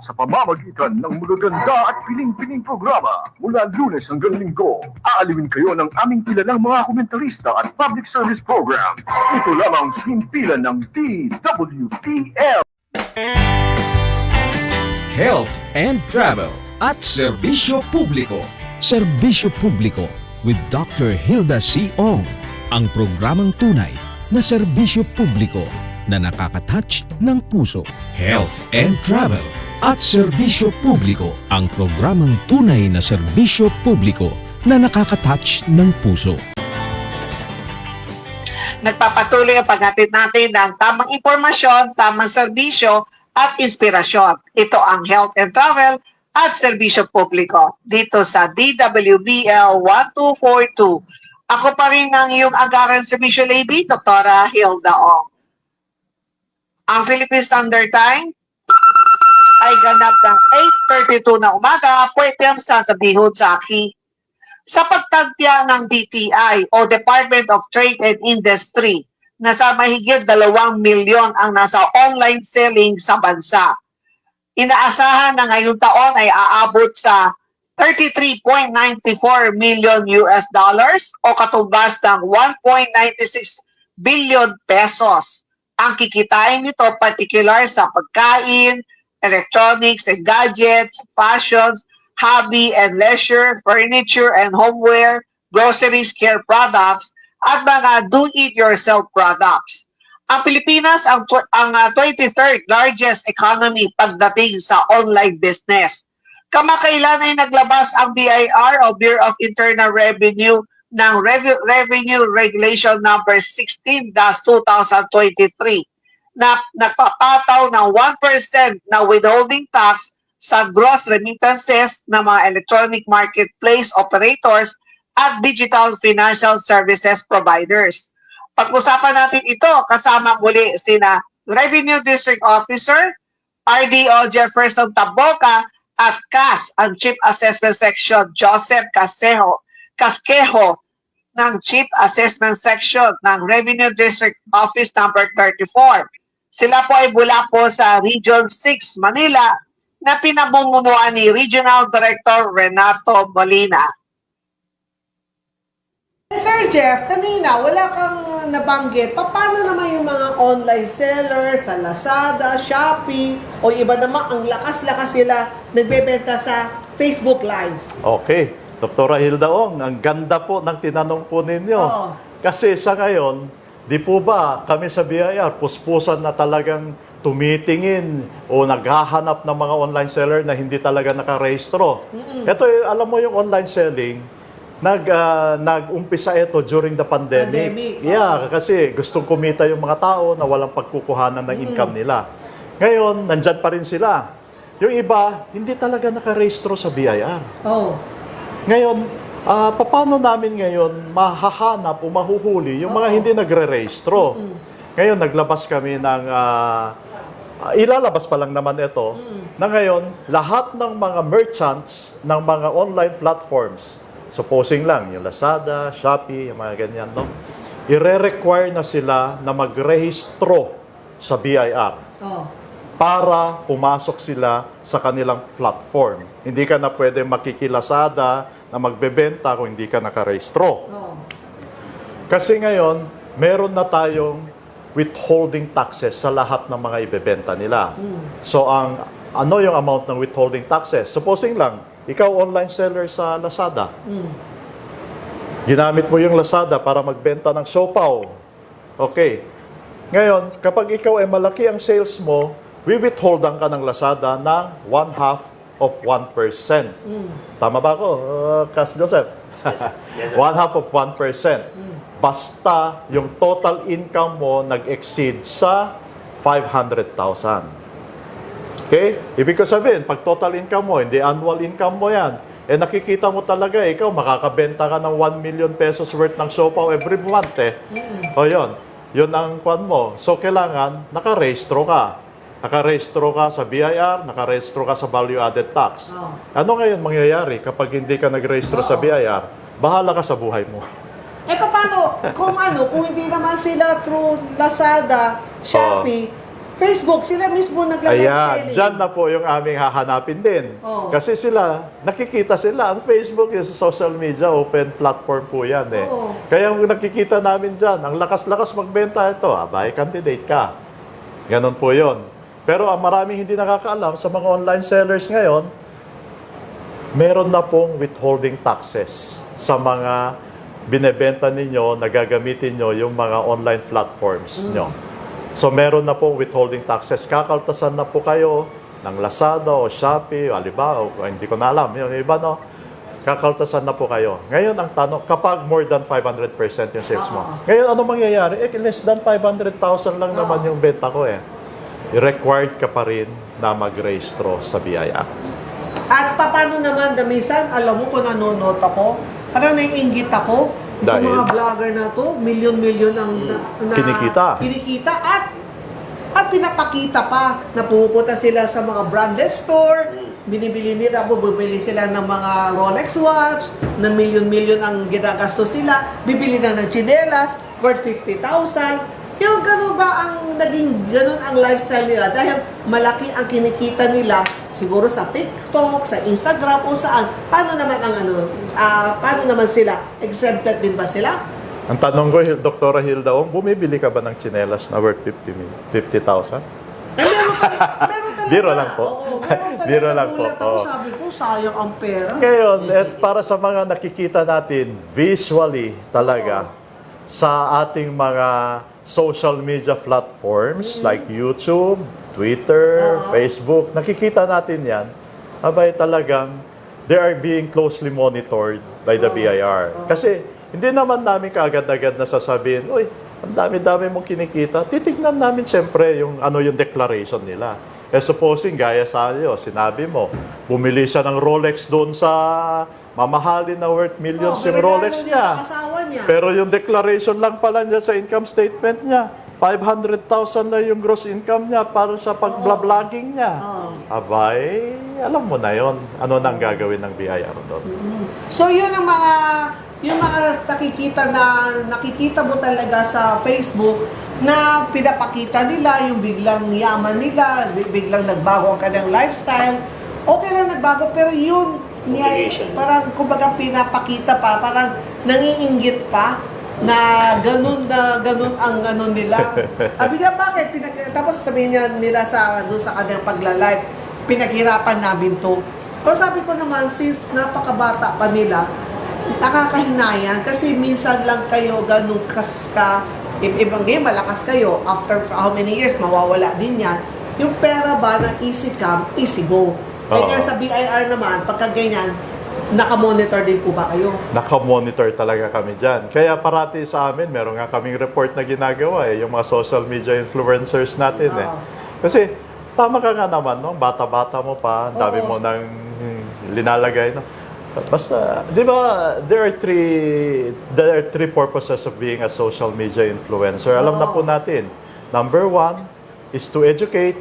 sa pamamagitan ng magaganda at piling-piling programa mula Lunes hanggang Linggo. Aalawin kayo ng aming kilalang mga komentarista at public service program. Ito lamang sa himpilan ng DWTL. Health and Travel at Serbisyo Publiko. Serbisyo Publiko with Dr. Hilda C. Ong. Ang programang tunay na serbisyo publiko na nakaka-touch ng puso. Health and Travel at Serbisyo Publiko. Ang programang tunay na serbisyo publiko na nakaka-touch ng puso. Nagpapatuloy ang paghatid natin ng tamang impormasyon, tamang serbisyo at inspirasyon. Ito ang Health and Travel at Serbisyo Publiko dito sa DWBL 1242. Ako pa rin ang iyong agaran serbisyo lady, Dr. Hilda Ong. Ang Philippine Standard Time ay ganap ng 8:32 na umaga, pwedeng sasabihin sa akin. Sa pagtagya ng DTI o Department of Trade and Industry, nasa mahigit 2 milyon ang nasa online selling sa bansa. Inaasahan na ngayong taon ay aabot sa 33.94 million US dollars o katumbas ng 1.96 billion pesos. Ang kikitain nito particular sa pagkain, electronics and gadgets, fashions, hobby and leisure, furniture and homeware, groceries, care products, at mga do-it-yourself products. Ang Pilipinas ang 23rd largest economy pagdating sa online business. Kamakailan ay naglabas ang BIR o Bureau of Internal Revenue ng Revenue Regulation number 16-2023 na nagpapataw ng 1% na withholding tax sa gross remittances ng mga electronic marketplace operators at digital financial services providers. Pag-usapan natin ito kasama muli sina Revenue District Officer, RDO Jefferson Taboca at CAS, ang Chief Assessment Section Joseph Casquejo ng Chief Assessment Section ng Revenue District Office number 34. Sila po ay mula po sa Region 6, Manila, na pinamumunuan ni Regional Director Renato Molina. Sir Jeff, kanina wala kang nabanggit. Paano naman yung mga online sellers sa Lazada, Shopee, o iba naman ang lakas-lakas nila nagbebenta sa Facebook Live? Okay. Dr. Hilda Ong, ang ganda po ng tinanong po ninyo. Oo. Kasi sa ngayon, di po ba kami sa BIR, puspusan na talagang tumitingin o naghahanap ng mga online seller na hindi talaga nakarehistro. Ito, alam mo yung online selling, nag-umpisa ito during the pandemic. Yeah, kasi gustong kumita yung mga tao na walang pagkukuhanan ng income nila. Ngayon, nandyan pa rin sila. Yung iba, hindi talaga nakarehistro sa BIR. Oh. Ngayon, paano namin ngayon mahahanap o mahuhuli yung mga hindi nagre-rehistro? Ngayon, naglabas kami ng, ilalabas pa lang naman ito, na ngayon, lahat ng mga merchants ng mga online platforms, supposing lang, yung Lazada, Shopee, yung mga ganyan, no? I-require na sila na magrehistro sa BIR. Oh. Para pumasok sila sa kanilang platform. Hindi ka na pwede makikilasada na magbebenta kung hindi ka nakarehistro. Oh. Kasi ngayon, meron na tayong withholding taxes sa lahat ng mga ibebenta nila. So, ano yung amount ng withholding taxes? Supposing lang, ikaw online seller sa Lazada. Ginamit mo yung Lazada para magbenta ng siopaw. Okay. Ngayon, kapag ikaw ay malaki ang sales mo, withholdan ka ng Lazada ng 0.5%. Tama ba ako, Kas Joseph? Yes, sir. 0.5%. Basta yung total income mo nag-exceed sa 500,000. Okay? Ibig ko sabihin, pag total income mo, hindi annual income mo yan, nakikita mo talaga, ikaw makakabenta ka ng 1 million pesos worth ng siopaw every month O yun, yun ang kwan mo. So, kailangan, nakarehistro ka. Nakarehistro ka sa BIR, nakarehistro ka sa value-added tax. Ano ngayon mangyayari kapag hindi ka nagrehistro sa BIR? Bahala ka sa buhay mo. Paano kung kung hindi naman sila through Lazada, Shopee, Facebook, sila mismo nagla-live Ayan, selling. dyan na po yung aming hahanapin din. Oo. Kasi sila, nakikita sila. Ang Facebook is social media, open platform po yan eh. Oo. Kaya kung nakikita namin dyan, ang lakas-lakas magbenta ito, abay, candidate ka. Ganon po yon. Pero ang maraming hindi nakakaalam sa mga online sellers ngayon, meron na pong withholding taxes sa mga binebenta ninyo, nagagamitin nyo yung mga online platforms nyo. So meron na pong withholding taxes. Kakaltasan na po kayo ng Lazada o Shopee o Alibaba, o hindi ko na alam. Yung iba, no? Kakaltasan na po kayo. Ngayon ang tanong, kapag more than 500% yung sales mo. Ngayon, ano mangyayari? Less than 500,000 lang naman yung benta ko eh. Required ka pa rin na mag-rehistro sa BIR. At paano naman, minsan, alam mo kung nanonood ako, parang naiinggit ako, itong Dahil? mga vlogger na to, milyon-milyon ang kinikita at pinapakita pa na pupunta sila sa mga branded store, binibili nila, bumibili sila ng mga Rolex watch, na milyon-milyon ang ginagastos nila, bibili na ng tsinelas, worth 50,000. Yung gano'n ba ang naging gano'n ang lifestyle nila dahil malaki ang kinikita nila siguro sa TikTok, sa Instagram o saan. Paano naman ang paano naman sila? Exempted din ba sila? Ang tanong ko, Dr. Hilda, bumibili ka ba ng tsinelas na worth 50,000? Meron talaga. Biro lang po. Oo, meron talaga. Biro lang po. Nagulat ako, Oo. sabi ko, sayang ang pera. Ngayon, para sa mga nakikita natin visually talaga sa ating mga social media platforms like YouTube, Twitter, Facebook, nakikita natin yan, abay talagang they are being closely monitored by the BIR. Kasi hindi naman namin kaagad-agad na sasabihin, uy, ang dami-dami mong kinikita. Titignan namin siyempre yung yung declaration nila. Supposing, gaya sa iyo, sinabi mo, bumili siya ng Rolex doon sa mamahalin na worth millions yung Rolex niya. Sa asawa niya. Pero yung declaration lang pala niya sa income statement niya, 500,000 na yung gross income niya para sa pag-vlogging niya. Abay, alam mo na yon. Ano nang gagawin ng BIR doon? So yun ang yung mga nakikita mo talaga sa Facebook na pinapakita nila yung biglang yaman nila, biglang nagbago ang kanyang lifestyle. Okay lang nagbago, pero yun, parang kumbaga pinapakita pa, parang nangiinggit pa na ganun ang nila. Abi nga bakit? Tapos sabihin nila doon sa kanyang pagla-live, pinaghirapan namin to. Pero sabi ko naman, since napakabata pa nila, nakakahinayang kasi minsan lang kayo ganun ibang game, malakas kayo, after how many years, mawawala din yan. Yung pera ba ng easy come, easy go. Kaya sa BIR naman, pagka ganyan, nakamonitor din po ba kayo? Nakamonitor talaga kami dyan. Kaya parati sa amin, meron nga kaming report na ginagawa yung mga social media influencers natin Kasi tama ka nga naman, no? Bata-bata mo pa, ang dami mo nang linalagay. No? Basta, di ba, there are three purposes of being a social media influencer. Alam na po natin. Number one is to educate,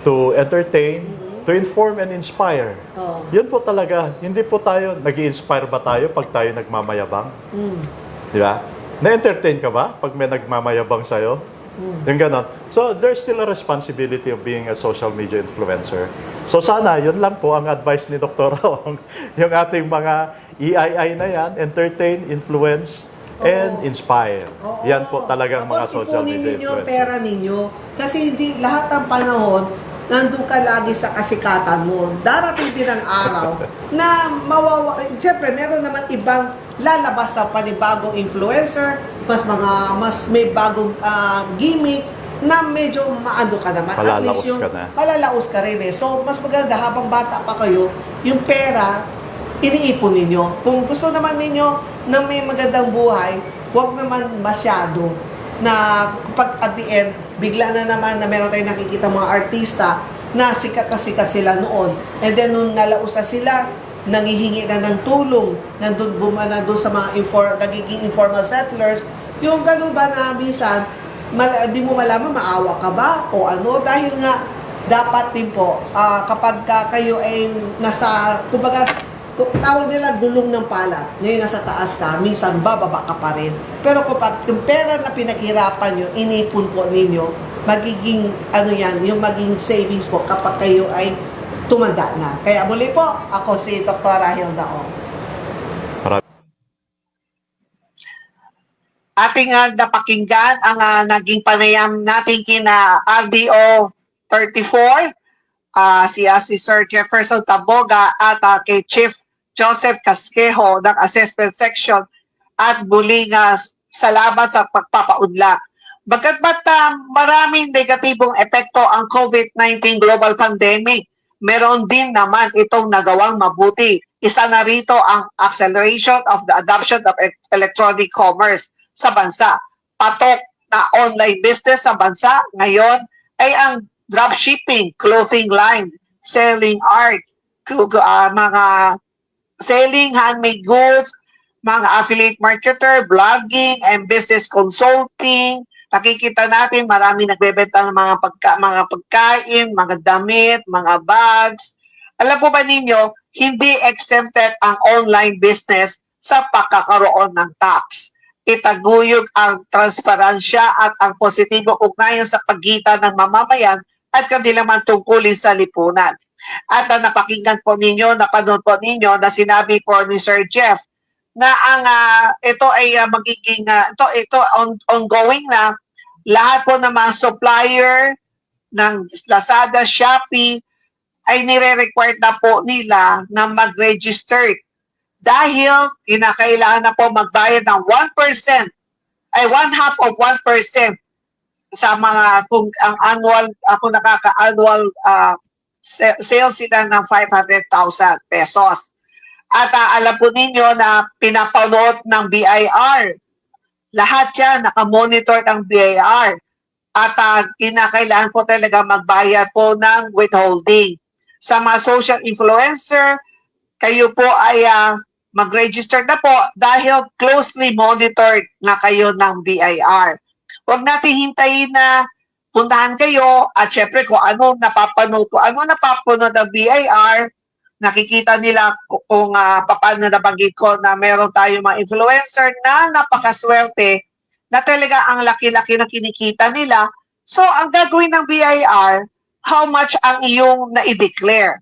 to entertain, to inform and inspire. Yun po talaga. Hindi po tayo, nag-i-inspire ba tayo pag tayo nagmamayabang? Di ba? Na-entertain ka ba pag may nagmamayabang sa'yo? Yung ganon. So, there's still a responsibility of being a social media influencer. So, sana, yun lang po ang advice ni Dr. Ong. Yung ating mga EII na yan, entertain, influence, and inspire. Yan po talagang mga social media Tapos ipunin ninyo ang influencer. pera ninyo. Kasi hindi lahat ng panahon, nandun ka lagi sa kasikatan mo. Darating din ang araw na siyempre, meron naman ibang lalabas na panibagong influencer, mas may bagong gimmick na medyo maano ka naman. At least Palalaos ka na. Palalaos ka rin eh. So, mas maganda habang bata pa kayo, yung pera, iniipon ninyo. Kung gusto naman ninyo na may magandang buhay, huwag naman masyado na pag at the end, bigla na naman na meron tayong nakikita mga artista na sikat sila noon. And then nung nalaos na sila, nangihingi na ng tulong, nandun bumana doon sa mga nagiging informal settlers, yung ganun ba na minsan, di mo malaman maawa ka ba o ano, dahil nga dapat din po kapag kayo ay nasa, kumbaga, tawag nila gulong ng pala, ngayon nasa taas ka, minsan bababa ka pa rin. Pero kapag yung pera na pinaghirapan nyo, inipon po ninyo, magiging ano yan, yung maging savings po kapag kayo ay tumanda na. Kaya muli po, ako si Dr. Hilda Ong. Ating napakinggan ang naging panayam natin kina RDO 34, si Sir Jefferson Taboga at kay Chief Joseph Casquejo ng Assessment Section at muling salamat sa pagpapaunlak. Bagkat maraming negatibong epekto ang COVID-19 global pandemic, meron din naman itong nagawang mabuti. Isa na rito ang acceleration of the adoption of electronic commerce sa bansa. Patok na online business sa bansa ngayon ay ang dropshipping, clothing line, selling art, mga selling handmade goods, mga affiliate marketer, blogging, and business consulting. Nakikita natin marami nagbebenta ng mga pagkain, mga damit, mga bags. Alam po ba ninyo, hindi exempted ang online business sa pagkakaroon ng tax. Itaguyod ang transparensya at ang positibong ugnayan sa pagitan ng mamamayan at kanilang tungkulin sa lipunan. At napakinggan po ninyo, napanood po ninyo na sinabi po ni Sir Jeff na ang ito ay magiging ongoing na lahat po ng mga supplier ng Lazada, Shopee ay nire-require na po nila na mag-register dahil kinakailangan na po magbayad ng 1%, ay 1/2 of 1% sa mga kung ang annual kung nakaka-annual sales sila ng 500,000 pesos. At alam po ninyo na pinapanood ng BIR. Lahat yan nakamonitor ng BIR. At kinakailangan po talaga magbayad po ng withholding. Sa mga social influencer, kayo po ay mag-register na po dahil closely monitored na kayo ng BIR. Huwag natin hintayin na puntahan kayo at syempre kung ano napapanood ng BIR, nakikita nila kung paano nabanggit ko na meron tayong mga influencer na napakaswerte na talaga ang laki-laki na kinikita nila. So, ang gagawin ng BIR, how much ang iyong na-declare.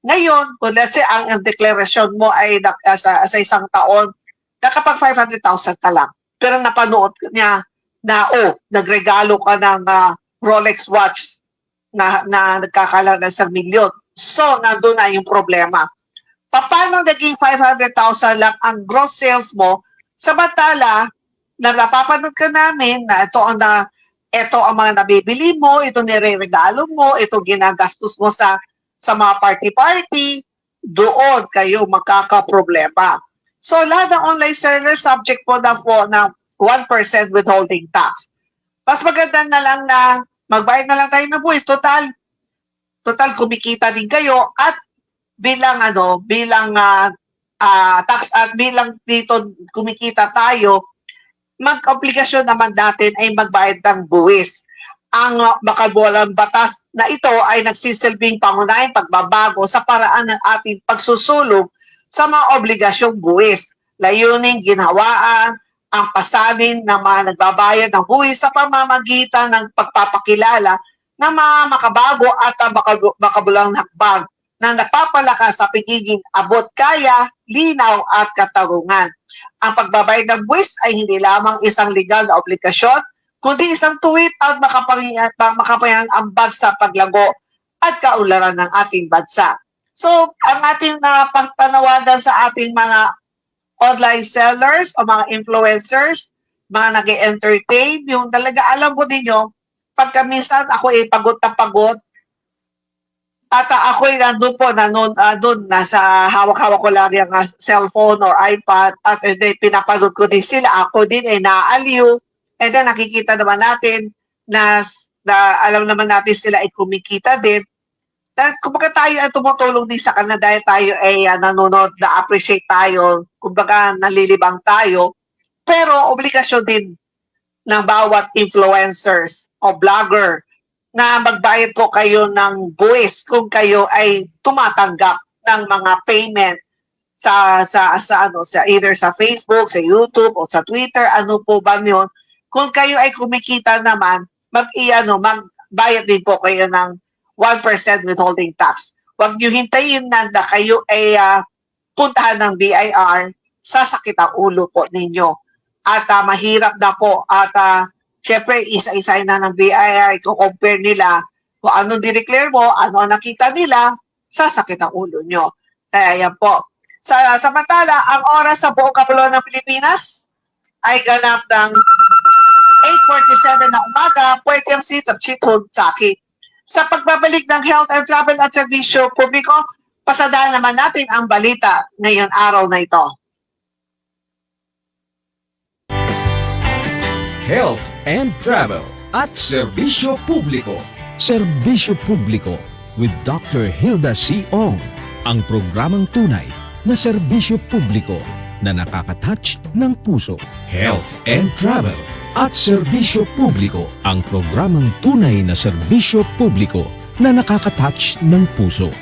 Ngayon, kung let's say ang deklarasyon mo ay sa isang taon, nakapag 500,000 ka lang. Pero napanood niya na, nagregalo ka ng Rolex watch na nagkakalang ng 1 milyon. So, nandun na yung problema. Paano naging 500,000 lang ang gross sales mo, samantala, napapanood ka namin na ito ang mga nabibili mo, ito nire-regalo mo, ito ginagastos mo sa mga party-party, doon kayo magkakaproblema. So, lahat ng online seller subject po ng 1% withholding tax. Mas maganda na lang na magbayad na lang tayo ng buwis. Total kumikita din kayo at bilang tax at bilang dito kumikita tayo, mag-obligasyon naman natin ay magbayad ng buwis. Ang makabuwalang batas na ito ay nagsisilbing pangunahing pagbabago sa paraan ng ating pagsusulong sa mga obligasyong buwis. Layuning ginhawaan ang pasalin ng mga nagbabayad ng buwis sa pamamagitan ng pagpapakilala ng mga makabago at makabulang hakbang na nagpapalakas sa pagiging abot kaya, linaw at katarungan. Ang pagbabayad ng buwis ay hindi lamang isang legal na obligasyon, kundi isang tuwid at makapangyang ambag sa paglago at kaunlaran ng ating bansa. So, ang ating panawagan sa ating mga online sellers o mga influencers, mga nag-entertain, yung talaga alam mo ninyo, pagka minsan ako ay pagod na pagod, at ako ay nandun nasa hawak-hawak ko lang yung cellphone or iPad, at pinapanood ko din sila, ako din ay naaaliw. And then nakikita naman natin na alam naman natin sila ay kumikita din. Kumbaga tayo ay tumutulong din sa kanila dahil tayo ay nanonood, na-appreciate tayo, kumbaga nalilibang tayo. Pero obligasyon din ng bawat influencers o blogger na magbayad po kayo ng buwis kung kayo ay tumatanggap ng mga payment sa either sa Facebook, sa YouTube o sa Twitter, ano po ba 'yon? Kung kayo ay kumikita naman magbayad din po kayo ng 1% withholding tax. Huwag niyo hintayin na kayo ay puntahan ng BIR, sasakit ang ulo po ninyo. At mahirap na po. At syempre, isa-isa na ng BIR, i-compare nila kung ano dineclare mo, ano ang nakita nila, sasakit ang ulo nyo. Kaya yan po. Samantala, ang oras sa buong kapuluan ng Pilipinas ay ganap ng 8:47 na umaga, Puerto MC, Tapchitog, Saki. Sa pagbabalik ng health and travel at serbisyo publiko, pasadaan naman natin ang balita ngayong araw na ito. Health and Travel at Serbisyo Publiko. Serbisyo Publiko with Dr. Hilda C. Ong. Ang programang tunay na serbisyo publiko na nakaka-touch ng puso. Health and Travel at Serbisyo Publiko. Ang programang tunay na serbisyo publiko na nakaka-touch ng puso.